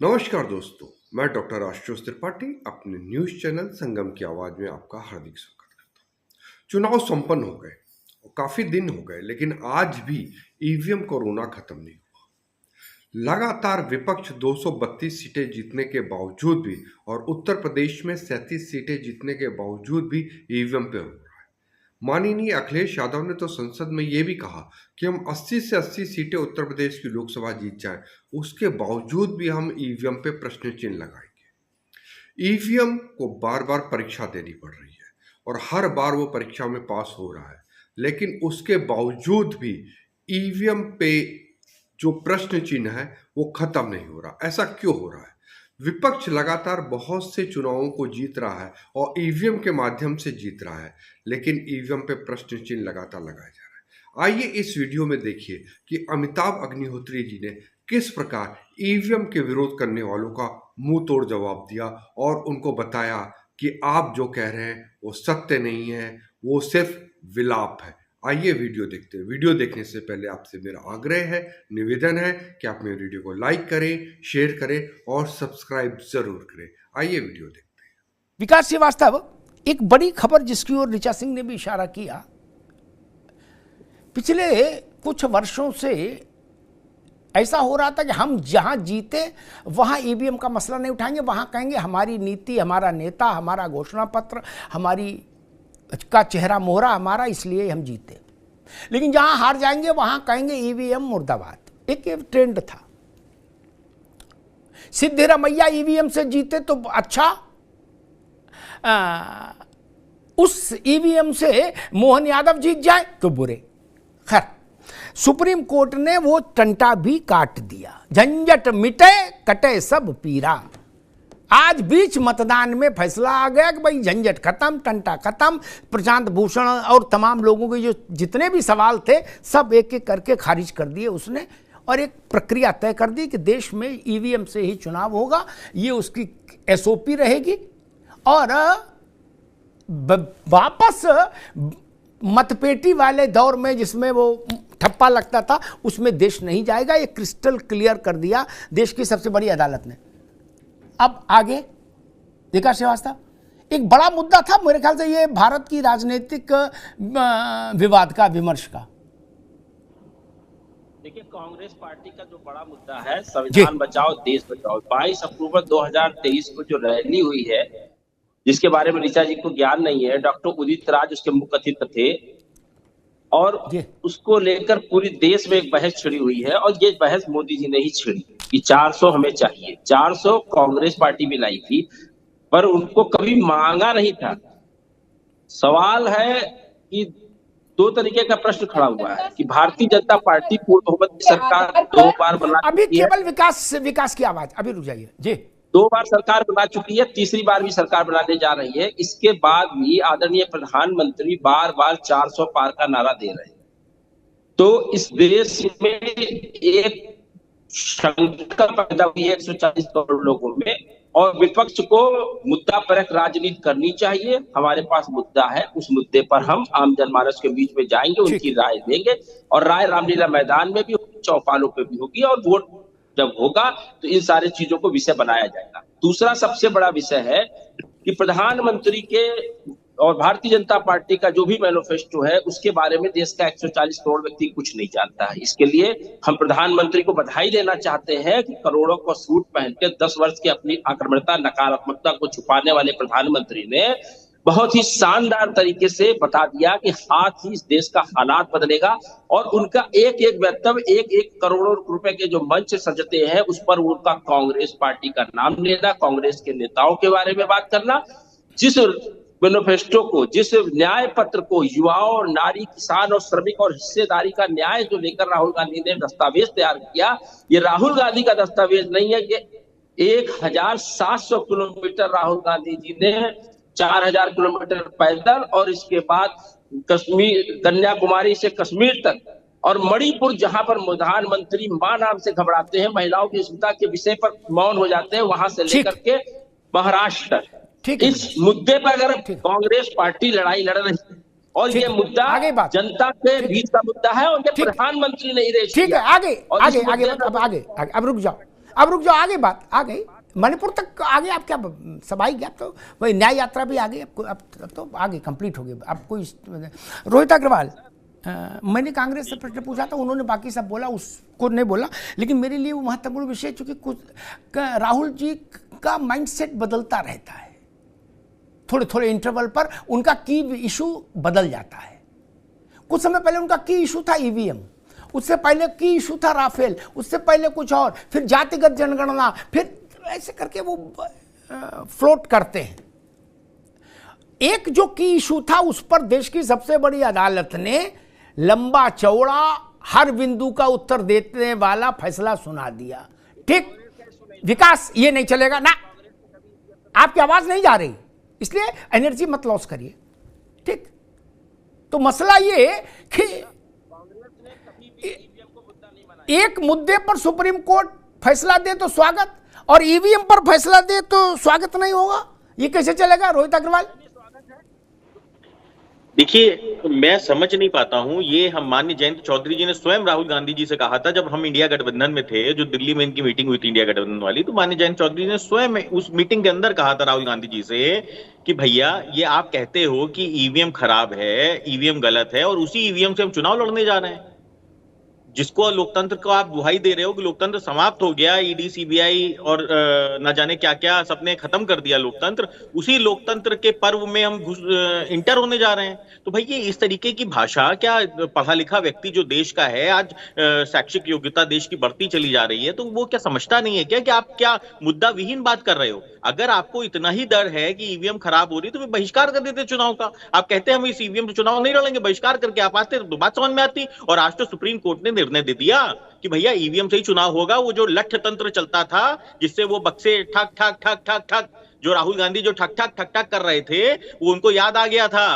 नमस्कार दोस्तों, मैं डॉक्टर आशुतोष त्रिपाठी अपने न्यूज चैनल संगम की आवाज में आपका हार्दिक स्वागत करता हूँ। चुनाव संपन्न हो गए और काफी दिन हो गए, लेकिन आज भी ईवीएम कोरोना खत्म नहीं हुआ। लगातार विपक्ष 232 सीटें जीतने के बावजूद भी और उत्तर प्रदेश में 37 सीटें जीतने के बावजूद भी ईवीएम पे हो रहा है। माननीय अखिलेश यादव ने तो संसद में ये भी कहा कि हम 80 से 80 सीटें उत्तर प्रदेश की लोकसभा जीत जाएं, उसके बावजूद भी हम ईवीएम पे प्रश्न चिन्ह लगाएंगे। ईवीएम को बार बार परीक्षा देनी पड़ रही है और हर बार वो परीक्षा में पास हो रहा है, लेकिन उसके बावजूद भी ईवीएम पे जो प्रश्न चिन्ह है वो खत्म नहीं हो रहा। ऐसा क्यों हो रहा है? विपक्ष लगातार बहुत से चुनावों को जीत रहा है और ईवीएम के माध्यम से जीत रहा है, लेकिन ईवीएम पे प्रश्न चिन्ह लगातार लगाया जा रहा है। आइए इस वीडियो में देखिए कि अमिताभ अग्निहोत्री जी ने किस प्रकार ईवीएम के विरोध करने वालों का मुंह तोड़ जवाब दिया और उनको बताया कि आप जो कह रहे हैं वो सत्य नहीं है, वो सिर्फ विलाप है। आइए वीडियो देखते हैं। वीडियो देखने से पहले आपसे मेरा आग्रह है, निवेदन है कि आप मेरे वीडियो को लाइक करें, शेयर करें और सब्सक्राइब जरूर करें। आइए वीडियो देखते हैं। विकास श्रीवास्तव, एक बड़ी खबर जिसकी ओर ऋचा सिंह ने भी इशारा किया, पिछले कुछ वर्षों से ऐसा हो रहा था कि हम जहां जीते वहां ईवीएम का मसला नहीं उठाएंगे, वहां कहेंगे हमारी नीति, हमारा नेता, हमारा घोषणा पत्र, हमारी का चेहरा मोहरा हमारा, इसलिए हम जीते। लेकिन जहां हार जाएंगे वहां कहेंगे ईवीएम मुर्दाबाद। एक ट्रेंड था। सिद्धरामैया ईवीएम से जीते तो अच्छा, उस ईवीएम से मोहन यादव जीत जाए तो बुरे। खैर, सुप्रीम कोर्ट ने वो टंटा भी काट दिया। झंझट मिटे कटे सब पीरा। आज बीच मतदान में फैसला आ गया कि भाई झंझट खत्म, टंटा खत्म। प्रशांत भूषण और तमाम लोगों के जो जितने भी सवाल थे सब एक एक करके खारिज कर दिए उसने, और एक प्रक्रिया तय कर दी कि देश में ईवीएम से ही चुनाव होगा। ये उसकी एसओपी रहेगी और वापस मतपेटी वाले दौर में जिसमें वो ठप्पा लगता था उसमें देश नहीं जाएगा। ये क्रिस्टल क्लियर कर दिया देश की सबसे बड़ी अदालत ने। अब आगे विकास श्रीवास्तव, एक बड़ा मुद्दा था मेरे ख्याल से ये भारत की राजनीतिक विवाद का, विमर्श का। देखिए, कांग्रेस पार्टी का जो बड़ा मुद्दा है संविधान बचाओ देश बचाओ, 22 अक्टूबर 2023 को जो रैली हुई है, जिसके बारे में ऋचा जी को ज्ञान नहीं है, डॉक्टर उदित राज उसके मुख्य अतिथि थे और उसको लेकर पूरी देश में एक बहस छिड़ी हुई है। और ये बहस मोदी जी ने ही छिड़ी कि 400 हमें चाहिए। 400 कांग्रेस पार्टी भी लाई थी, पर उनको कभी मांगा नहीं था। सवाल है कि दो तरीके का प्रश्न खड़ा हुआ है कि भारतीय जनता पार्टी पूर्ण बहुमत की सरकार 2 बार बना अभी केवल विकास की आवाज, अभी रुक जाइए जी। 2 बार सरकार बना चुकी है, तीसरी बार भी सरकार बनाने जा रही है। इसके बाद भी आदरणीय प्रधानमंत्री बार बार 400 पार का नारा दे रहे हैं। तो इस देश में एक शंका पैदा हुई है 140 करोड़ लोगों में, और विपक्ष को मुद्दा परक राजनीति करनी चाहिए। हमारे पास मुद्दा है, उस मुद्दे पर हम आम जनमानस के बीच में जाएंगे, उनकी राय देंगे, और राय रामलीला मैदान में भी, चौपालों पे भी होगी, और वोट जब होगा तो इन सारी चीजों को विषय बनाया जाएगा। दूसरा सबसे बड़ा विषय है कि प्रधानमंत्री के और भारतीय जनता पार्टी का जो भी मैनिफेस्टो है उसके बारे में देश का 140 करोड़ व्यक्ति कुछ नहीं जानता है। इसके लिए हम प्रधानमंत्री को बधाई देना चाहते हैं कि करोड़ों को सूट पहन के 10 वर्ष की अपनी आक्रामकता, नकारात्मकता को छुपाने वाले प्रधानमंत्री ने बहुत ही शानदार तरीके से बता दिया कि हाथ ही इस देश का हालात बदलेगा, और उनका एक एक वक्तव्य, एक एक करोड़ों रुपए के जो मंच सजते हैं उस पर उनका कांग्रेस पार्टी का नाम लेना, कांग्रेस के नेताओं के बारे में बात करना। जिस मैनिफेस्टो को, जिस न्याय पत्र को युवाओं और नारी, किसान और श्रमिक और हिस्सेदारी का न्याय जो लेकर राहुल गांधी ने दस्तावेज तैयार किया, ये राहुल गांधी का दस्तावेज नहीं है। ये 1700 किलोमीटर राहुल गांधी जी ने 4000 किलोमीटर पैदल, और इसके बाद कश्मीर, कन्याकुमारी से कश्मीर तक, और मणिपुर जहां पर प्रधानमंत्री मां नाम से घबराते हैं, महिलाओं की सुविधा के विषय पर मौन हो जाते हैं, वहां से लेकर के महाराष्ट्र, इस मुद्दे पर अगर कांग्रेस पार्टी लड़ाई लड़ रही है, और ये मुद्दा जनता के बीच का मुद्दा है, और ये प्रधानमंत्री ने ही रेश ठीक है। आगे अब रुक जाओ। अब रुक जाओ, आगे बात आ गई मणिपुर तक आगे, आप क्या सब आई गया, अब तो वही न्याय यात्रा भी आ गई, अब तो आगे कंप्लीट हो गई। अब कोई रोहित अग्रवाल, मैंने कांग्रेस से प्रश्न पूछा था, उन्होंने बाकी सब बोला, उसको नहीं बोला, लेकिन मेरे लिए वो महत्वपूर्ण विषय, चूंकि कुछ राहुल जी का माइंडसेट बदलता रहता है, थोड़े थोड़े इंटरवल पर उनका की इशू बदल जाता है। कुछ समय पहले उनका की इशू था ईवीएम, उससे पहले की इशू था राफेल, उससे पहले कुछ और, फिर जातिगत जनगणना, फिर ऐसे करके वो फ्लोट करते हैं। एक जो की इशू था उस पर देश की सबसे बड़ी अदालत ने लंबा चौड़ा हर बिंदु का उत्तर देने वाला फैसला सुना दिया। ठीक, विकास ये नहीं चलेगा ना, आपकी आवाज नहीं जा रही, इसलिए एनर्जी मत लॉस करिए। ठीक, तो मसला ये कि एक मुद्दे पर सुप्रीम कोर्ट फैसला दे तो स्वागत, और ईवीएम पर फैसला दे तो स्वागत नहीं होगा, ये कैसे चलेगा रोहित अग्रवाल? देखिए, मैं समझ नहीं पाता हूं, ये हम माननीय जयंत चौधरी जी ने स्वयं राहुल गांधी जी से कहा था, जब हम इंडिया गठबंधन में थे, जो दिल्ली में इनकी मीटिंग हुई थी इंडिया गठबंधन वाली, तो माननीय जयंत चौधरी ने स्वयं उस मीटिंग के अंदर कहा था राहुल गांधी जी से कि भैया ये आप कहते हो कि ईवीएम खराब है, ईवीएम गलत है, और उसी ईवीएम से हम चुनाव लड़ने जा रहे हैं, जिसको लोकतंत्र को आप दुहाई दे रहे हो कि लोकतंत्र समाप्त हो गया, ईडी सीबीआई और न जाने क्या क्या सबने खत्म कर दिया लोकतंत्र, उसी लोकतंत्र के पर्व में हम इंटर होने जा रहे हैं। तो भाई ये इस तरीके की भाषा, क्या पढ़ा लिखा व्यक्ति जो देश का है, आज शैक्षिक योग्यता देश की बढ़ती चली जा रही है, तो वो क्या समझता नहीं है क्या कि आप क्या मुद्दा विहीन बात कर रहे हो? अगर आपको इतना ही डर है कि ईवीएम खराब हो रही, तो फिर बहिष्कार कर देते चुनाव का। आप कहते हैं हम इस ईवीएम से चुनाव नहीं लड़ेंगे, बहिष्कार करके आप आते तो बात समझ में आती। और आज तो सुप्रीम कोर्ट ने निर्णय दे दिया कि भैया ईवीएम से ही चुनाव होगा। वो जो लठ तंत्र चलता था, जिससे वो बक्से ठक ठक ठक ठक ठक, जो राहुल गांधी जो ठक ठक ठक ठक कर रहे थे, वो उनको याद आ गया था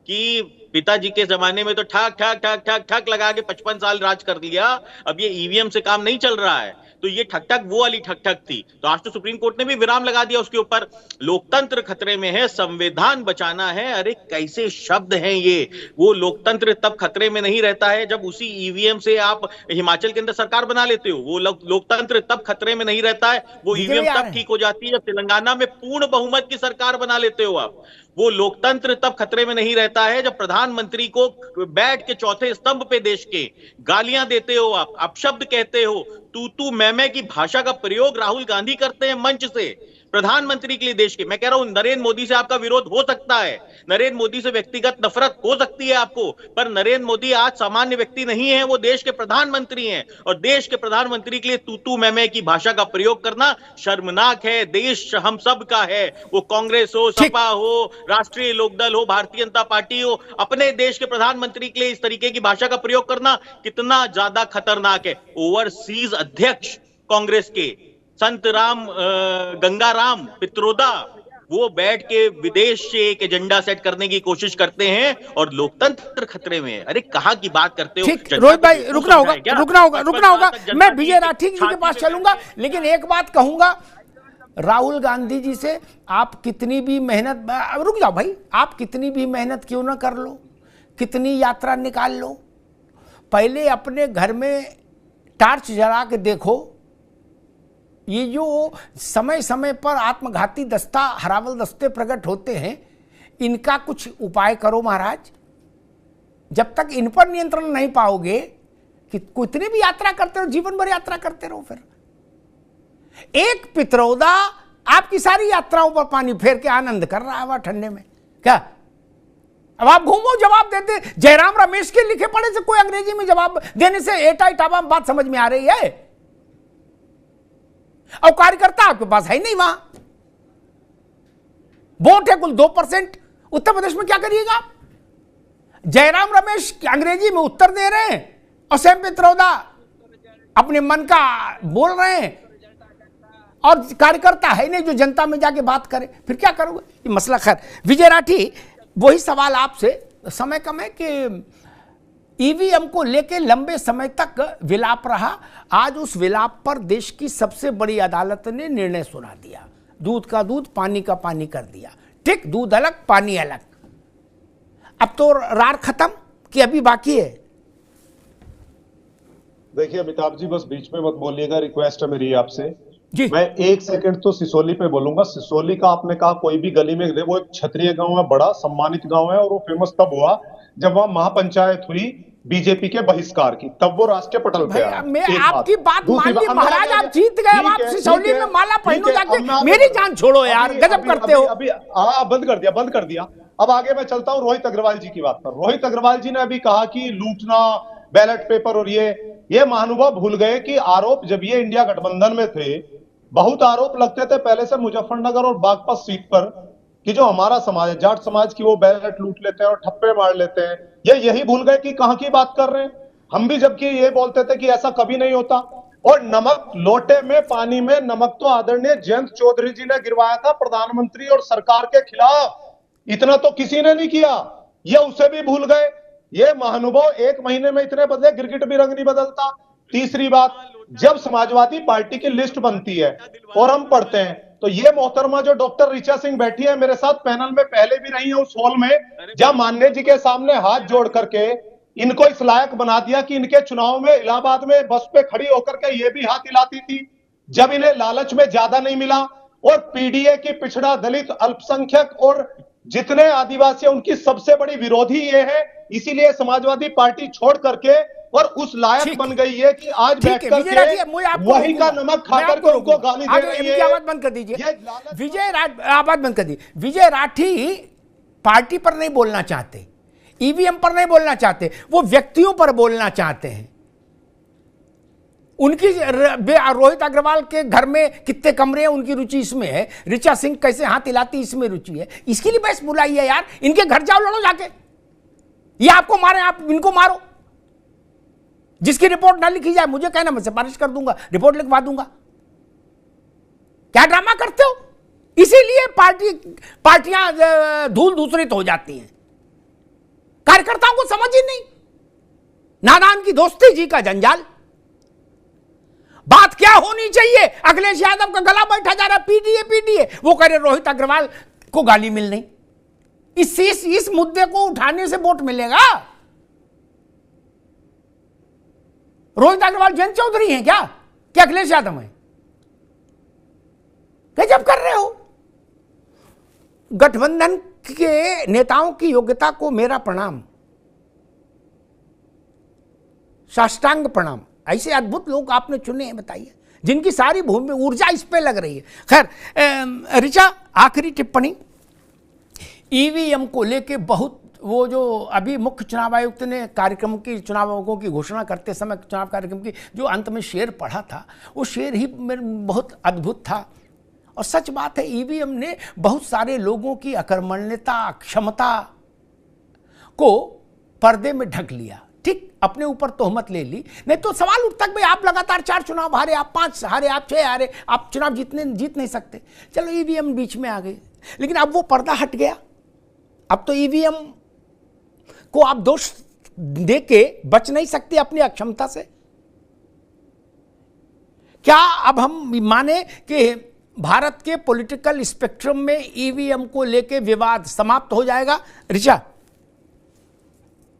कि पिताजी के जमाने में तो ठक ठक ठक ठक ठक लगा के 55 साल राज कर लिया, अब ये ईवीएम से काम नहीं चल रहा है। तो ये ठक ठक वो वाली ठक ठक थी। तो आज तो सुप्रीम कोर्ट ने भी विराम लगा दिया उसके ऊपर। लोकतंत्र खतरे में है, संविधान बचाना है। अरे कैसे शब्द हैं ये! वो लोकतंत्र तब खतरे में नहीं रहता है जब उसी ईवीएम से आप हिमाचल के अंदर सरकार बना लेते हो। वो लोकतंत्र तब खतरे में नहीं रहता है, वो ईवीएम तब ठीक हो जाती है जब तेलंगाना में पूर्ण बहुमत की सरकार बना लेते हो आप। वो लोकतंत्र तब खतरे में नहीं रहता है जब प्रधानमंत्री को बैठ के चौथे स्तंभ पे देश के गालियां देते हो आप, अपशब्द कहते हो, तू मैं की भाषा का प्रयोग राहुल गांधी करते हैं मंच से प्रधानमंत्री के लिए देश के। मैं कह रहा हूं नरेंद्र मोदी से आपका विरोध हो सकता है, नरेंद्र मोदी से व्यक्तिगत नफरत हो सकती है आपको, पर नरेंद्र मोदी आज सामान्य व्यक्ति नहीं है, वो देश के प्रधानमंत्री हैं। और देश के प्रधानमंत्री के लिए तू मैं की भाषा का प्रयोग करना शर्मनाक है। देश हम सब का है, वो कांग्रेस हो, सपा हो, राष्ट्रीय लोकदल हो, भारतीय जनता पार्टी हो, अपने देश के प्रधानमंत्री के लिए इस तरीके की भाषा का प्रयोग करना कितना ज्यादा खतरनाक है। ओवरसीज अध्यक्ष कांग्रेस के संत राम गंगाराम पित्रोदा, वो बैठ के विदेश से एक एजेंडा सेट करने की कोशिश करते हैं और लोकतंत्र खतरे में है। अरे कहाँ की बात करते हो? ठीक, रोहित भाई रुकना होगा। मैं विजय राठी जी के पास चलूंगा, लेकिन एक बात कहूंगा राहुल गांधी जी से, आप कितनी भी मेहनत, रुक जाओ भाई, आप कितनी भी मेहनत क्यों ना कर लो, कितनी यात्रा निकाल लो, पहले अपने घर में टार्च जला के देखो। ये जो समय समय पर आत्मघाती दस्ता हरावल दस्ते प्रकट होते हैं, इनका कुछ उपाय करो महाराज। जब तक इन पर नियंत्रण नहीं पाओगे कि कितनी भी यात्रा करते रहो, जीवन भर यात्रा करते रहो। फिर एक पित्रोदा आपकी सारी यात्राओं पर पानी फेर के आनंद कर रहा है वह ठंडे में। क्या अब आप घूमो जवाब देते? जयराम रमेश के लिखे पढ़े से कोई अंग्रेजी में जवाब देने से एटाई टाबाम बात समझ में आ रही है? और कार्यकर्ता आपके पास है नहीं, वहां वोट है कुल 2%। उत्तर प्रदेश में क्या करिएगा? जयराम रमेश अंग्रेजी में उत्तर दे रहे हैं और सैम पित्रोदा अपने मन का बोल रहे हैं, और कार्यकर्ता है नहीं जो जनता में जाके बात करे। फिर क्या करोगे? ये मसला। खैर विजय राठी, वही सवाल आपसे, समय कम है कि ईवीएम को लेके लंबे समय तक विलाप रहा। आज उस विलाप पर देश की सबसे बड़ी अदालत ने निर्णय सुना दिया, दूध का दूध पानी का पानी कर दिया। ठीक, दूध अलग पानी अलग। अब तो रार खत्म कि अभी बाकी है? देखिए अमिताभ जी, बस बीच में मत बोलिएगा, रिक्वेस्ट है मेरी आपसे। जी मैं 1 सेकंड तो सिसोली पे बोलूंगा। सिसोली का आपने कहा कोई भी गली में, वो एक क्षत्रिय गांव है, बड़ा सम्मानित गांव है, और वो फेमस तब हुआ जब वहां महापंचायत हुई बीजेपी के बहिष्कार की, तब वो राष्ट्रीय पटल पे आया। भाई मैं एक आपकी बात मान दूसरी ली बात, महाराज, आप जीत गए, अब ठीक आप है, सिसौली ठीक है, में माला ठीक पहनो है, जाके, अब मैं आगे मेरी बढ़- जान छोड़ो यार, अभी गजब अभी करते हो। अभी हाँ, बंद कर दिया, बंद कर दिया। अब आगे मैं चलता हूं रोहित अग्रवाल जी की बात पर। रोहित अग्रवाल जी ने अभी कहा कि लूटना, बैलेट पेपर, और ये महानुभाव भूल गए कि आरोप जब ये इंडिया गठबंधन में थे, बहुत आरोप लगते थे पहले से मुजफ्फरनगर और बागपत सीट पर, कि जो हमारा समाज है, जाट समाज की, वो बैलेट लूट लेते हैं और ठप्पे मार लेते हैं। ये यही भूल गए कि कहां की बात कर रहे हैं। हम भी जबकि ये बोलते थे कि ऐसा कभी नहीं होता। और नमक लोटे में, पानी में नमक तो आदरणीय जयंत चौधरी जी ने गिरवाया था प्रधानमंत्री और सरकार के खिलाफ। इतना तो किसी ने नहीं किया, ये उसे भी भूल गए। ये महानुभाव 1 महीने में इतने बदले, गिरगिट भी रंग नहीं बदलता। तीसरी बात, जब समाजवादी पार्टी की लिस्ट बनती है और हम पढ़ते हैं, तो ये मोहतरमा जो डॉक्टर ऋचा सिंह बैठी है मेरे साथ पैनल में, पहले भी रही है उस हॉल में, जब मान्य जी के सामने हाथ जोड़ करके इनको इस लायक बना दिया कि इनके चुनाव में इलाहाबाद में बस पे खड़ी होकर के ये भी हाथ हिलाती थी, जब इन्हें लालच में ज्यादा नहीं मिला। और पीडीए की पिछड़ा, दलित, अल्पसंख्यक और जितने आदिवासी उनकी सबसे बड़ी विरोधी ये है। इसीलिए समाजवादी पार्टी छोड़ करके और उस लायक ठीक। बन गई है कि आज ठीक बैठ है विजय राठी, करके मुझे आपको वही का रोकूंगा। नमक खा मैं करके आपको उनको रोकूंगा। गाली दे आगे रही इनकी है। आवाज बंद कर दीजिए। ये लालच- विजय आवाज बंद कर दी। विजय राठी पार्टी पर नहीं बोलना चाहते, ईवीएम पर नहीं बोलना चाहते, वो व्यक्तियों पर बोलना चाहते हैं। उनकी रोहित अग्रवाल के घर में कितने कमरे हैं, उनकी रुचि इसमें है। ऋचा सिंह कैसे हाथ हिलाती, इसमें रुचि है। इसके लिए बस बुलाई है यार, इनके घर जाओ, लड़ो जाके। ये आपको मारे, आप इनको मारो। जिसकी रिपोर्ट ना लिखी जाए मुझे कहना, मैं सिफारिश कर दूंगा, रिपोर्ट लिखवा दूंगा। क्या ड्रामा करते हो? इसीलिए पार्टियां धूल धूसरित हो जाती हैं। कार्यकर्ताओं को समझ ही नहीं। नादान की दोस्ती जी का जंजाल। बात क्या होनी चाहिए? अखिलेश यादव का गला बैठा जा रहा, पीडीए। वो कह रहे रोहित अग्रवाल को गाली मिल नहीं। इस मुद्दे को उठाने से वोट मिलेगा? रोहित अग्रवाल जयंत चौधरी हैं क्या अखिलेश यादव है? गजब कर रहे हो। गठबंधन के नेताओं की योग्यता को मेरा प्रणाम, साष्टांग प्रणाम। ऐसे अद्भुत लोग आपने चुने हैं, बताइए, जिनकी सारी भूमि ऊर्जा इस पे लग रही है। खैर ऋचा, आखिरी टिप्पणी। ईवीएम को लेके बहुत, वो जो अभी मुख्य चुनाव आयुक्त ने कार्यक्रम की, चुनाव आयोगों की घोषणा करते समय चुनाव कार्यक्रम की जो अंत में शेर पढ़ा था, वो शेर ही बहुत अद्भुत था। और सच बात है, ईवीएम ने बहुत सारे लोगों की अकर्मण्यता, क्षमता को पर्दे में ढक लिया। ठीक, अपने ऊपर तोहमत ले ली। नहीं तो सवाल उठता कि भाई आप लगातार 4 चुनाव हारे, आप 5 हारे, आप 6 हारे, आप चुनाव जीत नहीं सकते। चलो ईवीएम बीच में आ गई, लेकिन अब वो पर्दा हट गया। अब तो ईवीएम को आप दोष दे के बच नहीं सकते अपनी अक्षमता से। क्या अब हम माने कि भारत के पॉलिटिकल स्पेक्ट्रम में ईवीएम को लेके विवाद समाप्त हो जाएगा? ऋचा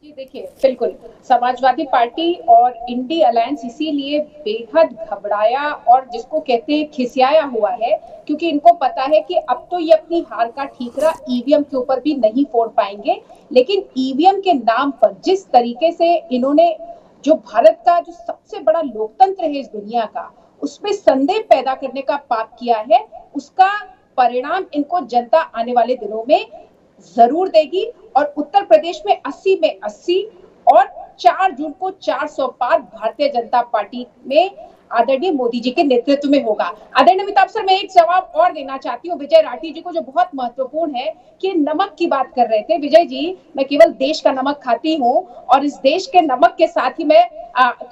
जी देखिए, बिल्कुल समाजवादी पार्टी और इंडी अलायंस इसीलिए बेहद घबराया और जिसको कहते हैं खिसियाया हुआ है, क्योंकि इनको पता है कि अब तो ये अपनी हार का ठीकरा ईवीएम के ऊपर भी नहीं फोड़ पाएंगे। लेकिन ईवीएम के नाम पर जिस तरीके से इन्होंने जो भारत का जो सबसे बड़ा लोकतंत्र है इस दुनिया का, उसमें संदेह पैदा करने का पाप किया है, उसका परिणाम इनको जनता आने वाले दिनों में जरूर देगी। और उत्तर प्रदेश में 80 में 80 और 4 जून को 400 पार भारतीय जनता पार्टी में आदरणीय मोदी जी के नेतृत्व में होगा। आदरणीय अमिताभ सर, मैं एक जवाब और देना चाहती हूँ विजय राठी जी को, जो बहुत महत्वपूर्ण है कि नमक की बात कर रहे थे। विजय जी, मैं केवल देश का नमक खाती हूँ और इस देश के नमक के साथ ही मैं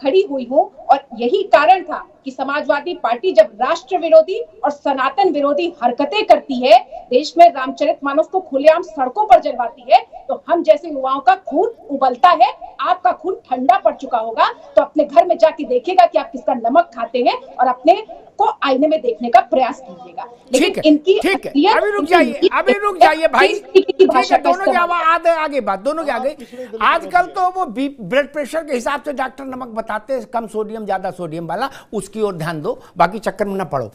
खड़ी हुई हूँ। और यही कारण था कि समाजवादी पार्टी जब राष्ट्र विरोधी और सनातन विरोधी हरकतें करती है, देश में रामचरितमानस को खुलेआम सड़कों पर जलवाती है, तो हम जैसे युवाओं का खून उबलता है। आपका खून ठंडा पड़ चुका होगा, तो अपने घर में जाके देखिएगा कि आप किसका नमक नमक खाते हैं और अपने को आईने में देखने का प्रयास कीजिएगा। ठीक है, इनकी ठीक है, अभी रुक जाइए भाई, ठीक है, दोनों की आवाज आगे बात, दोनों की आगे। आजकल तो वो ब्लड प्रेशर के हिसाब से डॉक्टर नमक बताते हैं, कम सोडियम ज्यादा सोडियम वाला, उसकी ओर ध्यान दो, बाकी चक्कर में ना पड़ो।